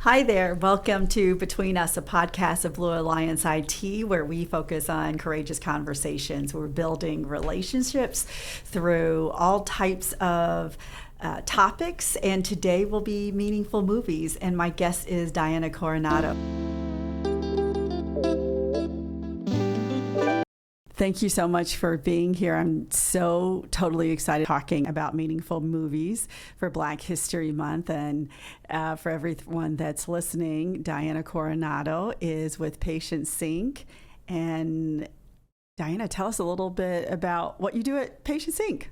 Hi there. Welcome to Between Us, a podcast of Blue Alliance IT, where we focus on courageous conversations. We're building relationships through all types of topics, and today will be meaningful movies. And my guest is Diana Coronado. Thank you so much for being here. I'm so totally excited talking about meaningful movies for Black History Month. And for everyone that's listening, Diana Coronado is with Patient Sync. And Diana, tell us a little bit about what you do at Patient Sync.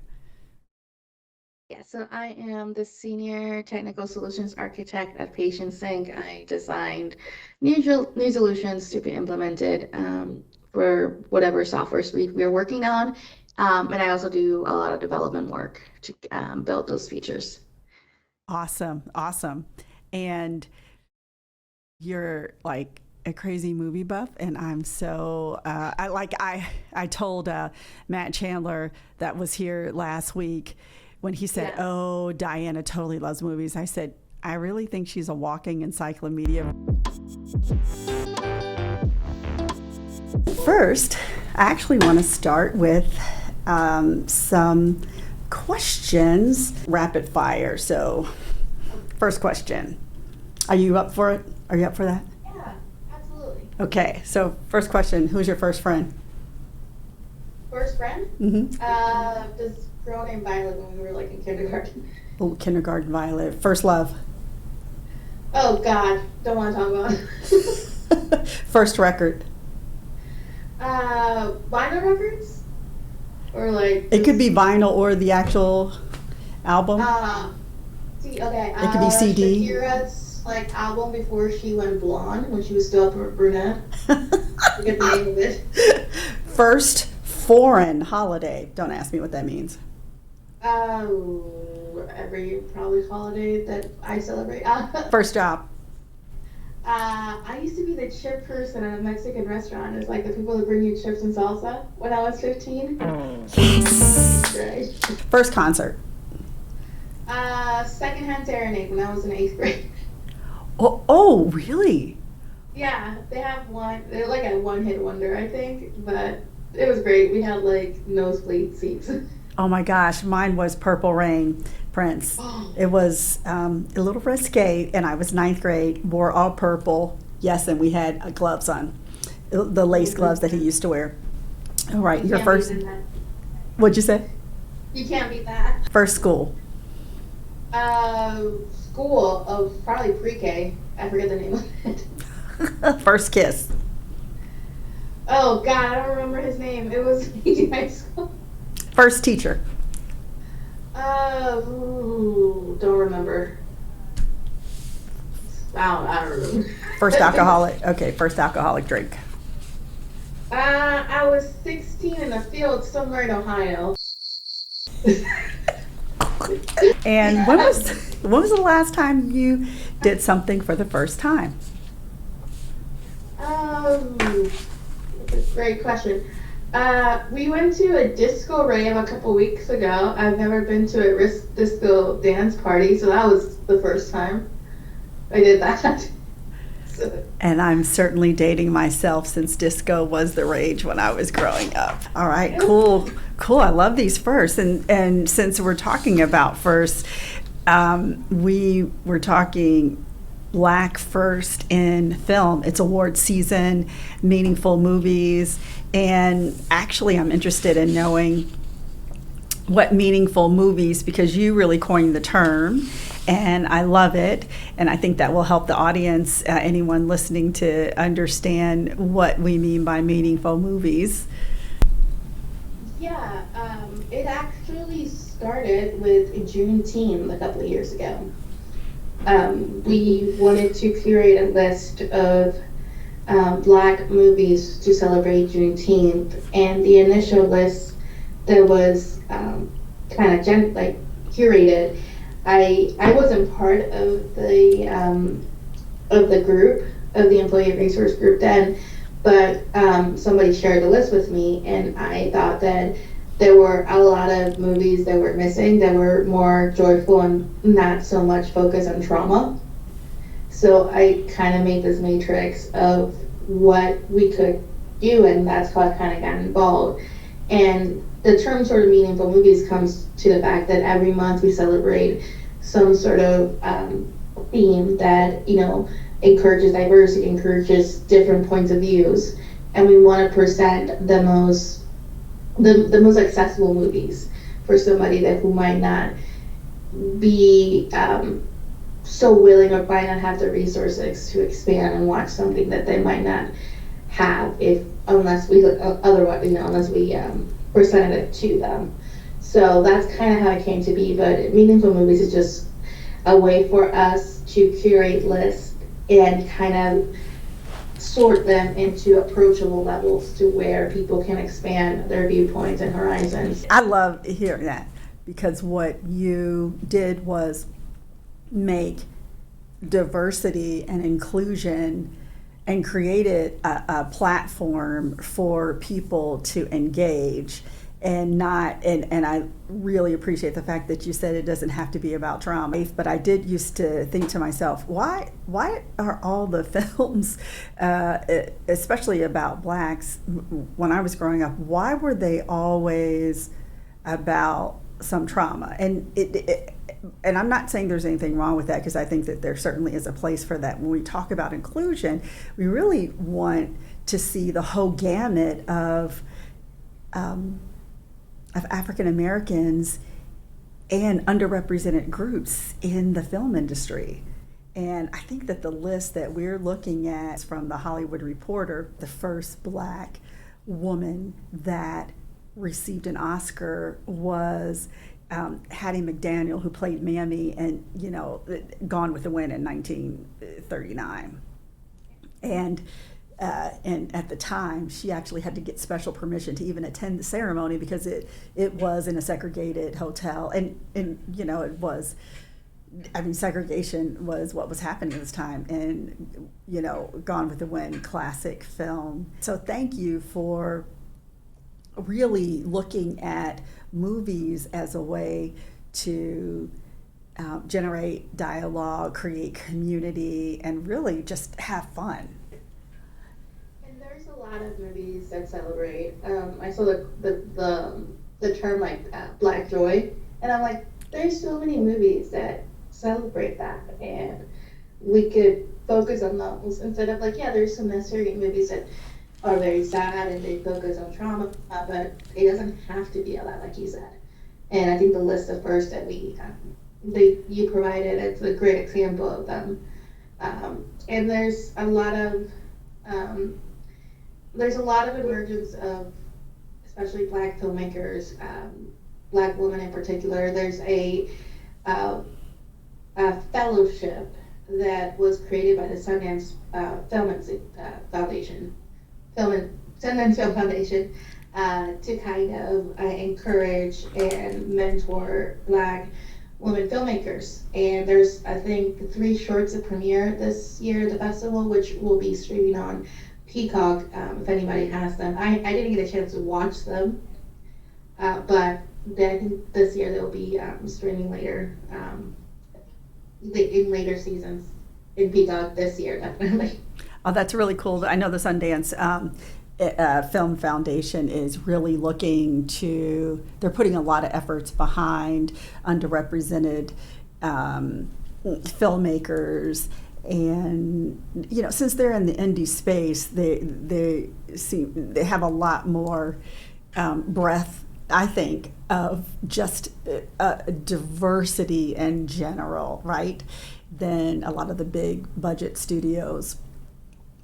Yeah, so I am the Senior Technical Solutions Architect at Patient Sync. I designed new solutions to be implemented for whatever software suite we're working on. And I also do a lot of development work to build those features. Awesome. And you're like a crazy movie buff, and I'm so I told Matt Chandler that was here last week when he said, Yeah. "Oh, Diana totally loves movies." I said, "I really think she's a walking encyclopedia." First, I actually want to start with some questions, rapid fire. So, first question. Are you up for it? Are you up for that? Yeah, absolutely. Okay, so first question, who's your first friend? First friend? Mm-hmm. This girl named Violet when we were like in kindergarten. Oh, kindergarten Violet. First love. Oh God, don't want to talk about it. First record. Vinyl records? Or like... It could be vinyl or the actual album. Okay. It could be CD. Shakira's like album before she went blonde, when she was still a brunette. I forget the name of it. First foreign holiday. Don't ask me what that means. Every probably holiday that I celebrate. First job. I used to be the chip person at a Mexican restaurant. It's like the people that bring you chips and salsa when I was 15. Yes. Right. First concert. Secondhand Serenade when I was in 8th grade. Oh, really? Yeah, they have one. They're like a one-hit wonder, I think, but it was great. We had like nosebleed seats. Oh my gosh, mine was Purple Rain, Prince. It was a little risque, and I was 9th grade, wore all purple. Yes, and we had gloves on, the lace gloves that he used to wear. All right, your first. What'd you say? You can't beat that. First school. School of probably pre-K. I forget the name of it. First kiss. Oh God, I don't remember his name. It was in high school. First teacher. Don't remember. I don't remember. First alcoholic. Okay, first alcoholic drink. I was 16 in a field somewhere in Ohio. And when was the last time you did something for the first time? That's a great question. We went to a disco rave a couple weeks ago. I've never been to a disco dance party, so that was the first time I did that. And I'm certainly dating myself, since disco was the rage when I was growing up. All right, cool. I love these firsts. And since we're talking about first, we were talking Black first in film. It's award season, meaningful movies, and actually I'm interested in knowing what meaningful movies, because you really coined the term, and I love it, and I think that will help the audience, anyone listening, to understand what we mean by meaningful movies. Yeah, it actually started with Juneteenth a couple of years ago. We wanted to curate a list of Black movies to celebrate Juneteenth, and the initial list that was kind of curated. I wasn't part of the group, of the employee resource group then, but somebody shared the list with me, and I thought that there were a lot of movies that were missing, that were more joyful and not so much focused on trauma. So I kind of made this matrix of what we could do, and that's how I kind of got involved. And the term sort of meaningful movies comes to the fact that every month we celebrate some sort of theme that, you know, encourages diversity, encourages different points of views, and we want to present the most accessible movies for somebody that who might not be so willing or might not have the resources to expand and watch something that they might not have unless we otherwise, you know, unless we presented it to them. So that's kind of how it came to be. But meaningful movies is just a way for us to curate lists and kind of sort them into approachable levels to where people can expand their viewpoints and horizons. I love hearing that, because what you did was make diversity and inclusion and created a platform for people to engage, and I really appreciate the fact that you said it doesn't have to be about trauma. But I did used to think to myself, why are all the films, especially about blacks, when I was growing up, why were they always about some trauma? And I'm not saying there's anything wrong with that, because I think that there certainly is a place for that. When we talk about inclusion, we really want to see the whole gamut of African Americans and underrepresented groups in the film industry. And I think that the list that we're looking at is from the Hollywood Reporter, the first black woman that received an Oscar was Hattie McDaniel, who played Mammy and, you know, Gone with the Wind in 1939. And at the time, she actually had to get special permission to even attend the ceremony, because it was in a segregated hotel. And you know, it was, I mean, segregation was what was happening at this time. And, you know, Gone with the Wind, classic film. So thank you for really looking at movies as a way to generate dialogue, create community, and really just have fun. And there's a lot of movies that celebrate. I saw the term like Black Joy, and I'm like, there's so many movies that celebrate that, and we could focus on those instead of like, yeah, there's some necessary movies that are very sad and they focus on trauma, but it doesn't have to be a lot, like you said. And I think the list of first that you provided, it's a great example of them. And there's a lot of emergence of, especially black filmmakers, black women in particular. There's a fellowship that was created by the Sundance Foundation. Sundance Film Foundation, to kind of encourage and mentor black women filmmakers. And there's, I think, 3 shorts that premiere this year at the festival, which will be streaming on Peacock, if anybody has them. I didn't get a chance to watch them, but I think this year they'll be streaming later, in later seasons in Peacock this year, definitely. Oh, that's really cool. I know the Sundance Film Foundation is really looking to, they're putting a lot of efforts behind underrepresented filmmakers. And, you know, since they're in the indie space, they have a lot more breadth, I think, of just diversity in general, right, than a lot of the big budget studios.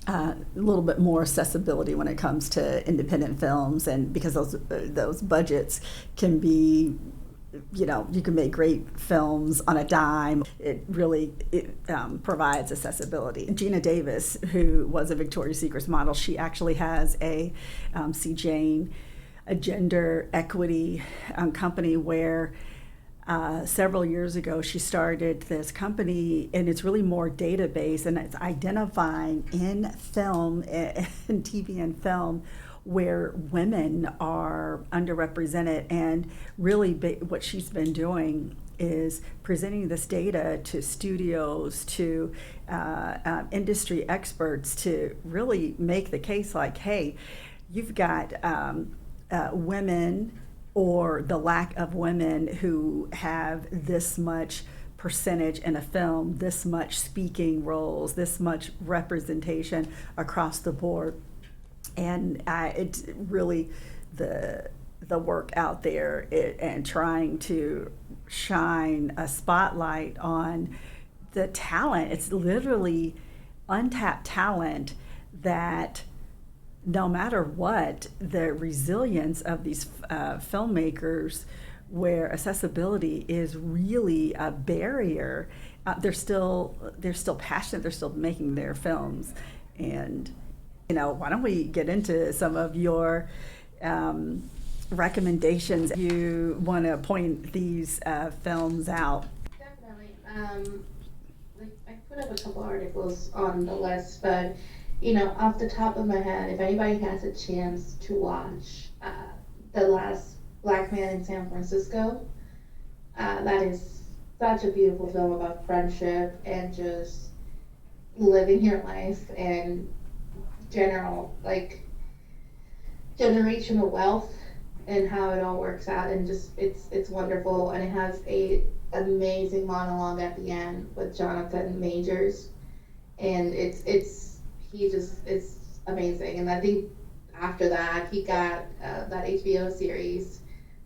A little bit more accessibility when it comes to independent films, and because those budgets can be, you know, you can make great films on a dime. It really provides accessibility. Regina Davis, who was a Victoria's Secret model, she actually has a See Jane, a gender equity company where several years ago she started this company, and it's really more database, and it's identifying in film and TV and film where women are underrepresented. And really what she's been doing is presenting this data to studios, to industry experts to really make the case like, hey, you've got women or the lack of women who have this much percentage in a film, this much speaking roles, this much representation across the board. And it's really the work out there and trying to shine a spotlight on the talent. It's literally untapped talent that no matter what, the resilience of these filmmakers, where accessibility is really a barrier, they're still passionate. They're still making their films. And why don't we get into some of your recommendations? You want to point these films out? Definitely. I put up a couple articles on the list, but off the top of my head, if anybody has a chance to watch The Last Black Man in San Francisco, that is such a beautiful film about friendship and just living your life and generational wealth and how it all works out, and just it's wonderful. And it has a amazing monologue at the end with Jonathan Majors, and it's amazing. And I think after that he got that HBO series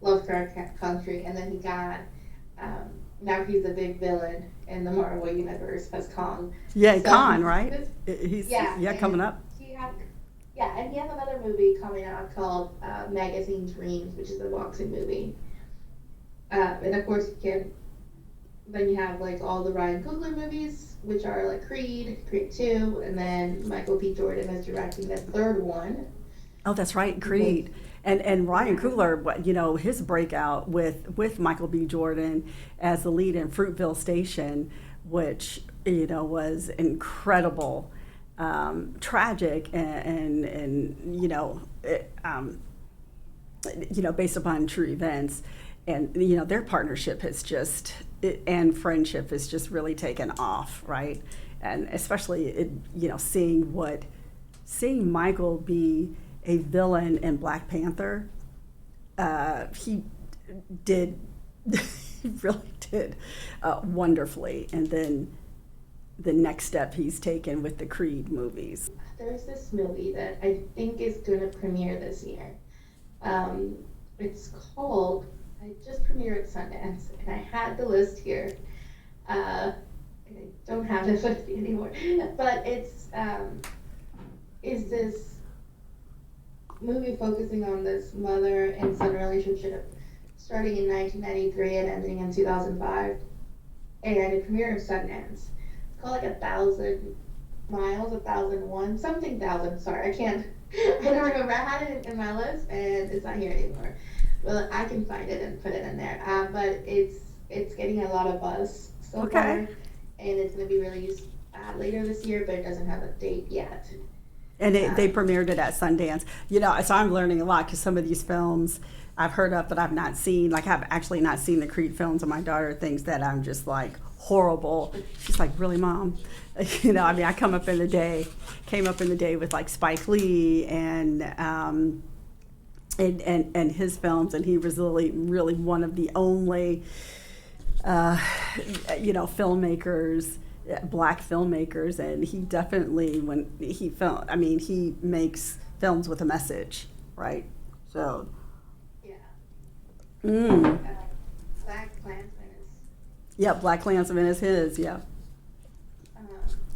Lovecraft Country, and then he got now he's a big villain in the Marvel universe as Kong. Yeah, so, Khan, right? He's coming up. And he has another movie coming out called Magazine Dreams, which is a boxing movie. And of course then you have like all the Ryan Coogler movies, which are like Creed 2, and then Michael B. Jordan is directing the third one. Oh, that's right, Creed. And Ryan Coogler, his breakout with Michael B. Jordan as the lead in Fruitville Station, which, was incredible, tragic, and based upon true events. And, their partnership has and friendship has just really taken off, right? And especially, seeing Michael be a villain in Black Panther, he really did wonderfully. And then the next step he's taken with the Creed movies. There's this movie that I think is going to premiere this year. It's called, I just premiered at Sundance, and I had the list here. I don't have it with me anymore, but it's is this movie focusing on this mother and son relationship starting in 1993 and ending in 2005, and it premiered at Sundance. It's called like 1,000 Miles, 1,001, something thousand. Sorry, I don't remember. I had it in my list, and it's not here anymore. Well, I can find it and put it in there. But it's getting a lot of buzz so far, and it's going to be released later this year, but it doesn't have a date yet. And they premiered it at Sundance. So I'm learning a lot, because some of these films I've heard of but I've not seen. Like, I've actually not seen the Creed films, and my daughter thinks that I'm just like horrible. She's like, really, Mom? I came up in the day with like Spike Lee and his films, and he was really one of the only filmmakers, Black filmmakers, and he definitely, when he he makes films with a message, right? So Black Klansman is. Yeah, Black Klansman is his. Yeah.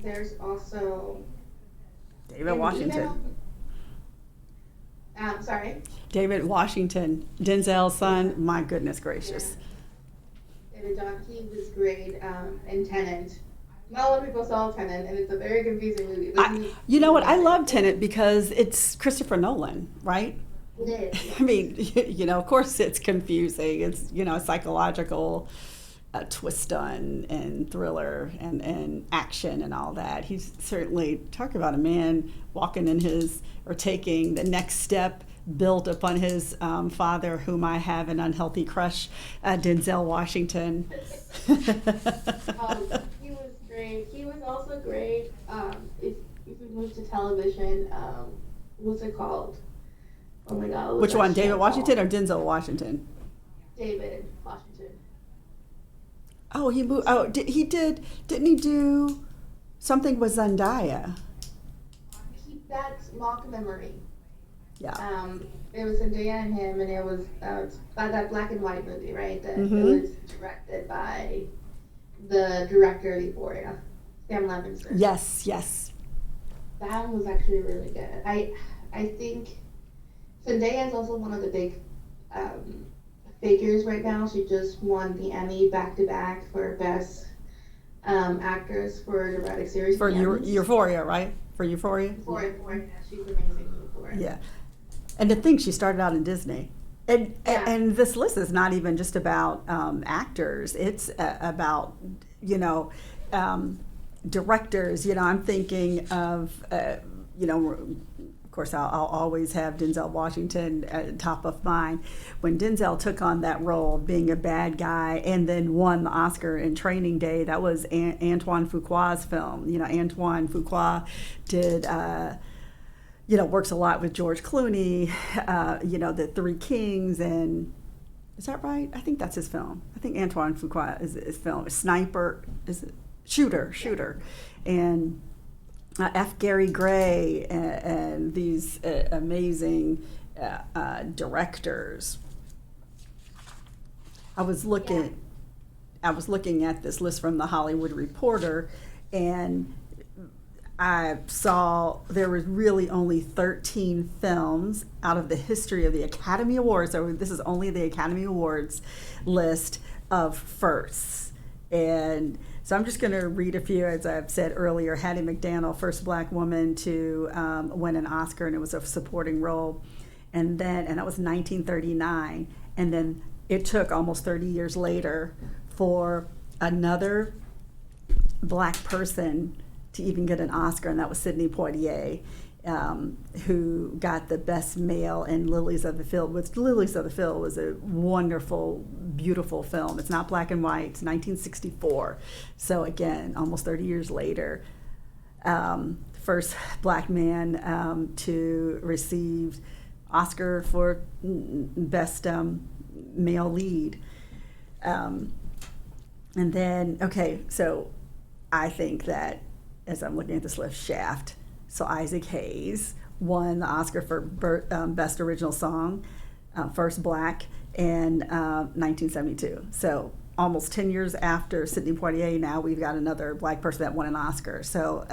There's also David Washington. Sorry. David Washington, Denzel's son. My goodness gracious. Yeah. David John, he was great in Tenet. Not a lot of people saw Tenet, and it's a very confusing movie. I love Tenet because it's Christopher Nolan, right? It is. I mean, of course it's confusing. It's, a psychological twist on and thriller and action and all that. He's certainly, talk about a man walking in taking the next step built upon his father, whom I have an unhealthy crush, Denzel Washington. He was great. He was also great. If we move to television, what's it called? Oh my God. Which one, David Washington or Denzel Washington? David Washington. Oh, he moved. Oh, he did. Didn't he do something with Zendaya? That's Mockumentary. Yeah. It was Zendaya and him, and it was by that black and white movie, right? That Mm-hmm. It was directed by the director of Euphoria, Sam Levinson. Yes, yes. That one was actually really good. I think Zendaya is also one of the big figures right now. She just won the Emmy back-to-back for Best Actress for Dramatic Series. For Euphoria, right? For Euphoria? Euphoria, she's amazing in Euphoria. Yeah. And to think she started out in Disney. And this list is not even just about actors. It's about, directors. I'm thinking of, of course, I'll always have Denzel Washington at top of mind. When Denzel took on that role of being a bad guy and then won the Oscar in Training Day, that was Antoine Fuqua's film. Antoine Fuqua did, works a lot with George Clooney, the Three Kings, and is that right? I think that's his film. I think Antoine Fuqua is his film. Sniper, is it? Shooter. And F. Gary Gray and these amazing directors. I was looking at this list from the Hollywood Reporter, and I saw there was really only 13 films out of the history of the Academy Awards. So this is only the Academy Awards list of firsts. And so I'm just going to read a few. As I've said earlier, Hattie McDaniel, first black woman to win an Oscar, and it was a supporting role. And that was 1939. And then it took almost 30 years later for another black person to even get an Oscar, and that was Sidney Poitier, who got the best male in Lilies of the Field, which Lilies of the Field was a wonderful, beautiful film. It's not black and white. It's 1964. So again, almost 30 years later, first black man to receive Oscar for best male lead. And then, so I think that as I'm looking at this list, Shaft. So Isaac Hayes won the Oscar for Best Original Song, first black, in 1972. So almost 10 years after Sidney Poitier, now we've got another black person that won an Oscar. So,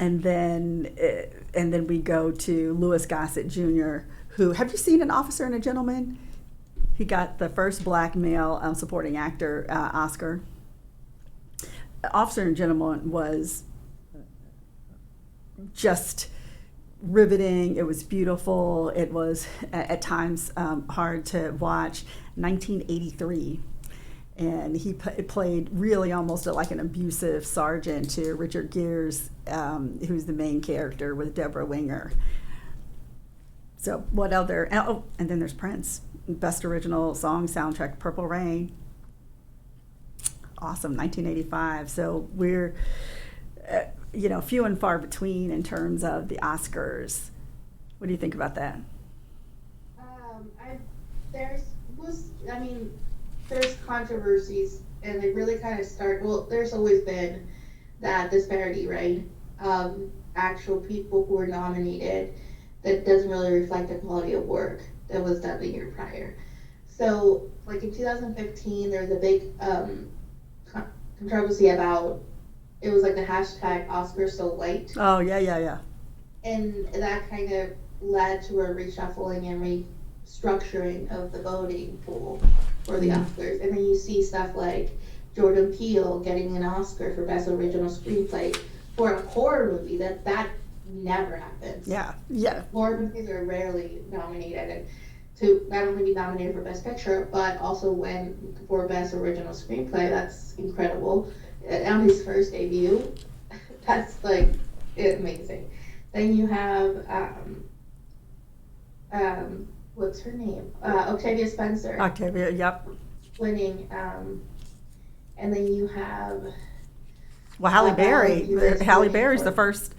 and then we go to Louis Gossett Jr., who, have you seen An Officer and a Gentleman? He got the first black male supporting actor Oscar. Officer and Gentleman was just riveting. It was beautiful. It was at times hard to watch. 1983, and he played really almost like an abusive sergeant to Richard Gere's, who's the main character, with Deborah Winger. So what other? Oh, and then there's Prince, Best Original Song Soundtrack, Purple Rain. Awesome, 1985. So we're, few and far between in terms of the Oscars. What do you think about that? There's controversies, and they really kind of start. Well, there's always been that disparity, right? Actual people who were nominated that doesn't really reflect the quality of work that was done the year prior. So, like in 2015, there was a big controversy about, it was like the hashtag Oscar so white. Oh, yeah. And that kind of led to a reshuffling and restructuring of the voting pool for the Oscars. And then you see stuff like Jordan Peele getting an Oscar for Best Original Screenplay for a horror movie. That never happens. Yeah. Horror movies are rarely nominated. And to not only be nominated for Best Picture, but also win for Best Original Screenplay. That's incredible. On his first debut, that's like amazing. Then you have what's her name? Octavia Spencer Octavia, yep. winning. And then you have Well, Halle Berry. Davis Halle winning Berry's for- the first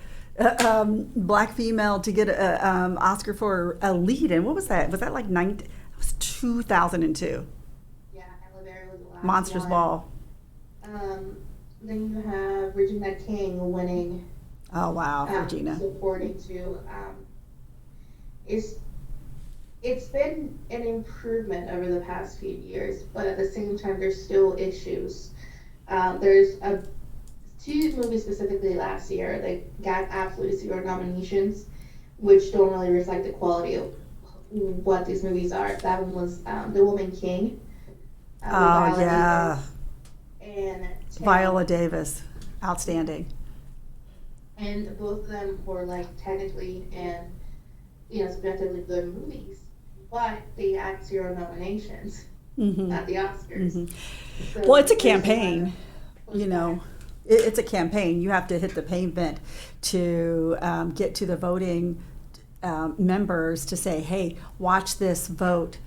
black female to get an Oscar for a lead. And what was that? Was that like it was 2002. Yeah, Halle Berry was the last Monsters one. Ball. Then you have Regina King winning. Oh wow, Regina. Supporting too. It's been an improvement over the past few years, but at the same time, there's still issues. There's two movies specifically last year that got absolutely 0 nominations, which don't really reflect the quality of what these movies are. That one was The Woman King. With Viola Yeah. Davis and Viola Davis, outstanding. And both of them were like technically and subjectively good movies, but they had 0 nominations at the Oscars. So Well, it's a campaign, It's a campaign. You have to hit the pavement to get to the voting members to say, hey, watch this, vote,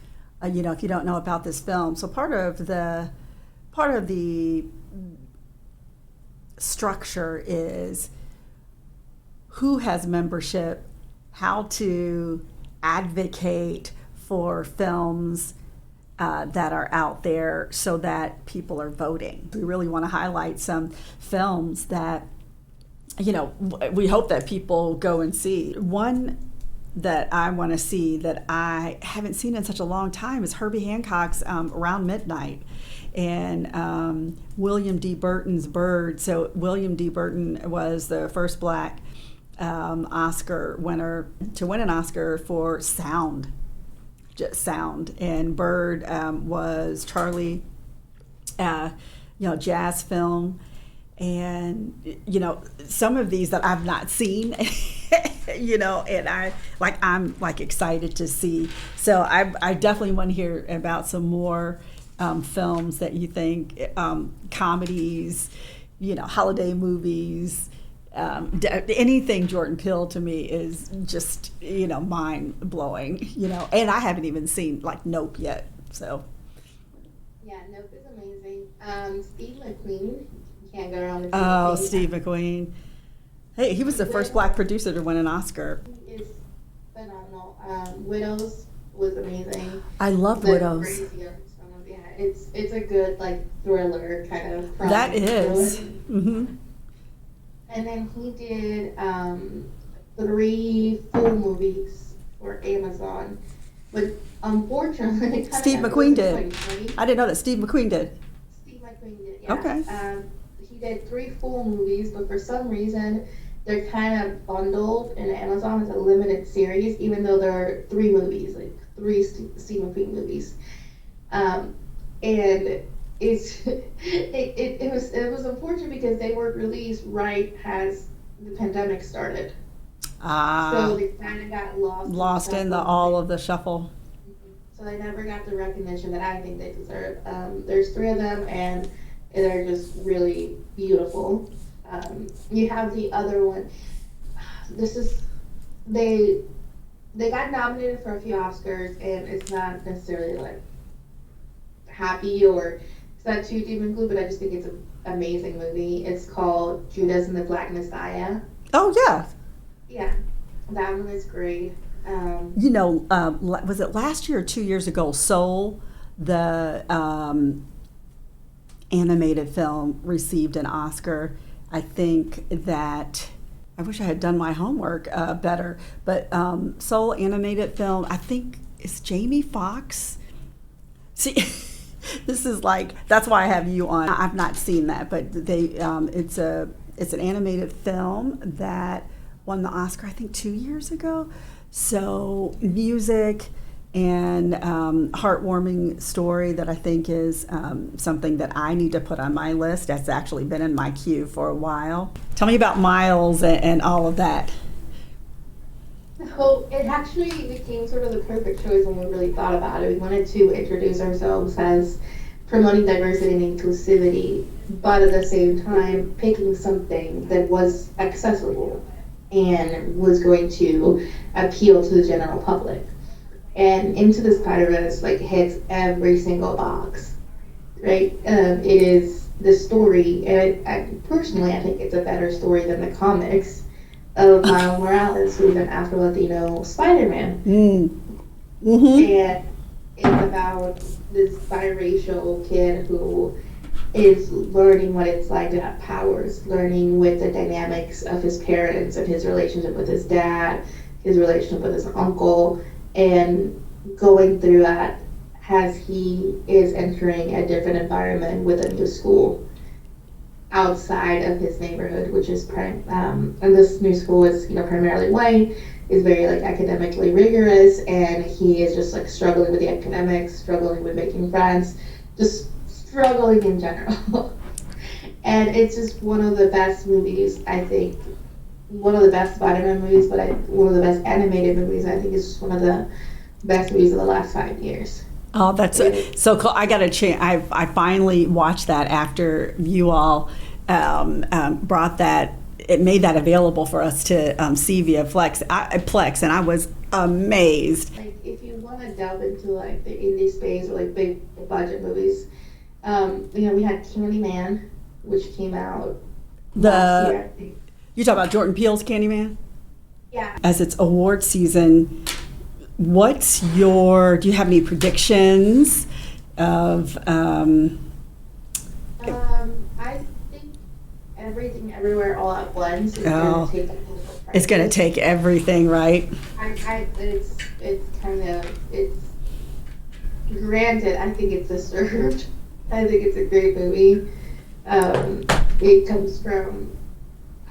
if you don't know about this film. So part of the structure is who has membership, how to advocate for films that are out there so that people are voting. We really want to highlight some films that, we hope that people go and see. One that I want to see that I haven't seen in such a long time is Herbie Hancock's Around Midnight and William D. Burton's Bird. So William D. Burton was the first black Oscar winner to win an Oscar for sound, just sound. And Bird was Charlie, jazz film. And some of these that I've not seen, and I'm excited to see. So I definitely want to hear about some more films that you think, comedies, holiday movies, anything Jordan Peele to me is just mind blowing. And I haven't even seen Nope yet. So yeah, Nope is amazing. Steve McQueen. Can't go wrong with Steve McQueen. Hey, he was the first black producer to win an Oscar. He is phenomenal. Widows was amazing. I love Widows. It's a good thriller kind of. That is. Mm-hmm. And then he did 3 full movies for Amazon, but unfortunately, Steve McQueen did. I didn't know that Steve McQueen did. Steve McQueen did. Yeah. Okay. He did 3 full movies, but for some reason they're kind of bundled in Amazon as a limited series, even though there are 3 movies, 3 Steve McQueen movies. And it was unfortunate because they were released right as the pandemic started. So they kind of got lost in all of the shuffle. So they never got the recognition that I think they deserve. There's 3 of them, and they're just really beautiful. You have the other one. They got nominated for a few Oscars, and it's not necessarily happy or it's not too deep in glue, but I just think it's an amazing movie. It's called Judas and the Black Messiah. Oh yeah. Yeah, that one is great. Was it last year or 2 years ago? Soul, the animated film, received an Oscar. I think that I wish I had done my homework better, but Soul animated film. I think it's Jamie Foxx. See, this is that's why I have you on. I've not seen that, but it's an animated film that won the Oscar I think 2 years ago. So music and heartwarming story that I think is something that I need to put on my list. That's actually been in my queue for a while. Tell me about Miles and all of that. So it actually became sort of the perfect choice when we really thought about it. We wanted to introduce ourselves as promoting diversity and inclusivity, but at the same time picking something that was accessible and was going to appeal to the general public. And Into the Spider-Verse like hits every single box, right? It is the story, and personally, I think it's a better story than the comics of Miles Morales, who's an Afro-Latino Spider-Man. And it's about this biracial kid who is learning what it's like to have powers, learning with the dynamics of his parents and his relationship with his dad, his relationship with his uncle, and going through that as he is entering a different environment with a new school outside of his neighborhood, which is and this new school is primarily white, is very like academically rigorous, and he is just like struggling with the academics, struggling with making friends, just struggling in general. And it's just one of the best movies, I think, one of the best Spider-Man movies, but one of the best animated movies. I think it's just one of the best movies of the last 5 years. Oh, that's so cool. I got a chance. I finally watched that after you all brought that. It made that available for us to see via Plex, and I was amazed. Like, if you want to delve into like the indie space or like big budget movies, we had Candyman, which came out last year, I think. You talk about Jordan Peele's Candyman? Yeah. As it's award season, do you have any predictions of? I think Everything Everywhere All at Once is it's going to take everything, right? It's granted, I think it's deserved. I think it's a great movie. It comes from,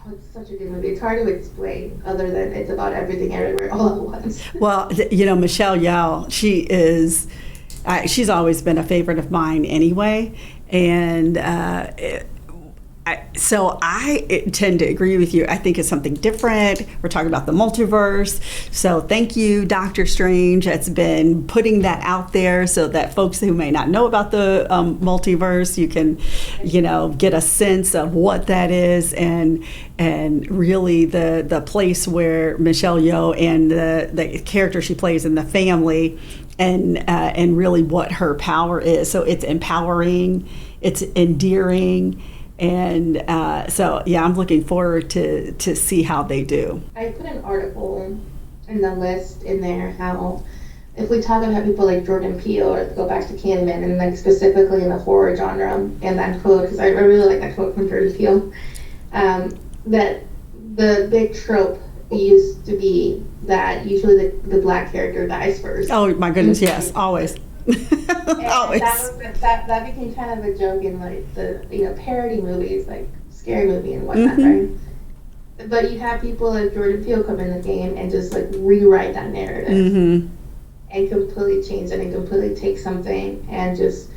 it's such a good movie. It's hard to explain other than it's about everything everywhere all at once. Well, Michelle Yeoh, she's always been a favorite of mine anyway. And so I tend to agree with you. I think it's something different. We're talking about the multiverse. So thank you, Dr. Strange. That's been putting that out there so that folks who may not know about the multiverse, you can, get a sense of what that is and really the place where Michelle Yeoh and the character she plays in the family and really what her power is. So it's empowering, it's endearing. And I'm looking forward to see how they do. I put an article in the list in there how if we talk about people like Jordan Peele, or go back to Candyman, and like specifically in the horror genre, and that quote, because I really like that quote from Jordan Peele, that the big trope used to be that usually the black character dies first. Oh my goodness, yes, always. Always. That became kind of a joke in like the parody movies, like Scary Movie and whatnot, right? But you have people like Jordan Peele come in the game and just like rewrite that narrative and completely change it and completely take something and just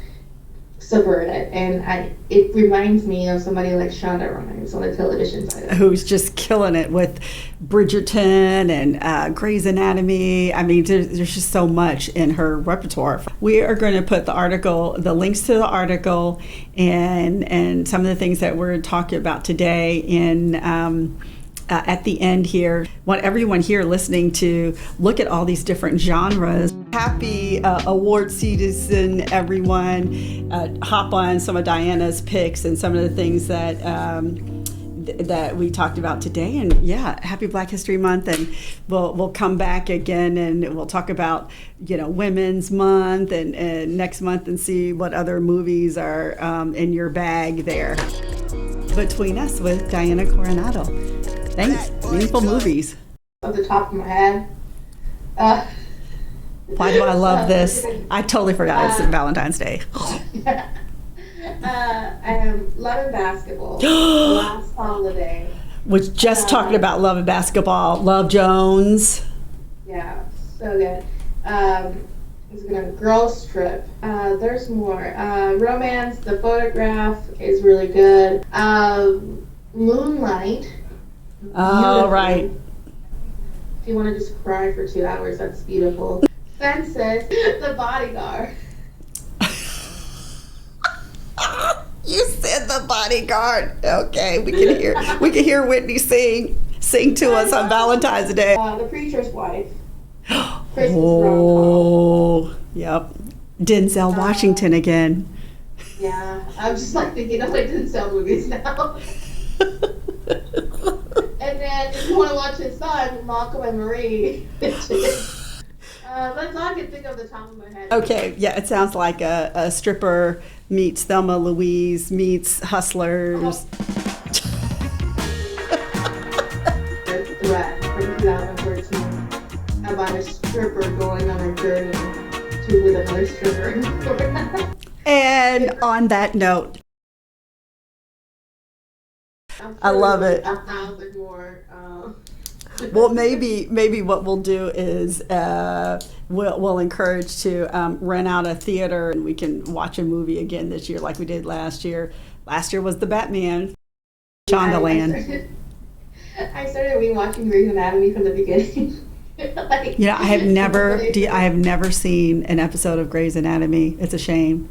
subvert it. And it reminds me of somebody like Shonda Rimes on the television side, who's just killing it with Bridgerton and Grey's Anatomy. I mean, there's just so much in her repertoire. We are going to put the links to the article and some of the things that we're talking about today in at the end here. Want everyone here listening to look at all these different genres. Happy award season, everyone. Hop on some of Diana's picks and some of the things that we talked about today. And happy Black History Month. And we'll come back again and we'll talk about Women's Month and next month and see what other movies are in your bag there. Between Us with Diana Coronado. Thanks. Meaningful movies. Off the top of my head. Why do I love this? I totally forgot it's Valentine's Day. Love and Basketball. Last holiday. Was just talking about Love and Basketball. Love Jones. Yeah, so good. It's gonna Girls Trip. There's more. Romance. The Photograph is really good. Moonlight. Oh, right. If you want to just cry for 2 hours, that's beautiful. Fences. The Bodyguard. You said The Bodyguard. Okay, we can hear Whitney sing. Sing to us on Valentine's Day. The Preacher's Wife. Christmas rom-com. Oh, yep. Denzel Washington again. Yeah, I'm just like thinking of like Denzel movies now. And then if you want to watch his son, Malcolm and Marie. That's all I can think of the top of my head. Okay, yeah, it sounds like a stripper meets Thelma Louise meets Hustlers. The threat from 2014 about a stripper going on a journey with another stripper. And on that note, I love it. 1,000 more. Well, maybe what we'll do is we'll encourage to rent out a theater and we can watch a movie again this year like we did last year. Last year was the Batman, Shondaland. I started rewatching Grey's Anatomy from the beginning. Like, I have never seen an episode of Grey's Anatomy. It's a shame.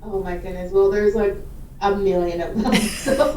Oh my goodness. Well, there's like a million of them. So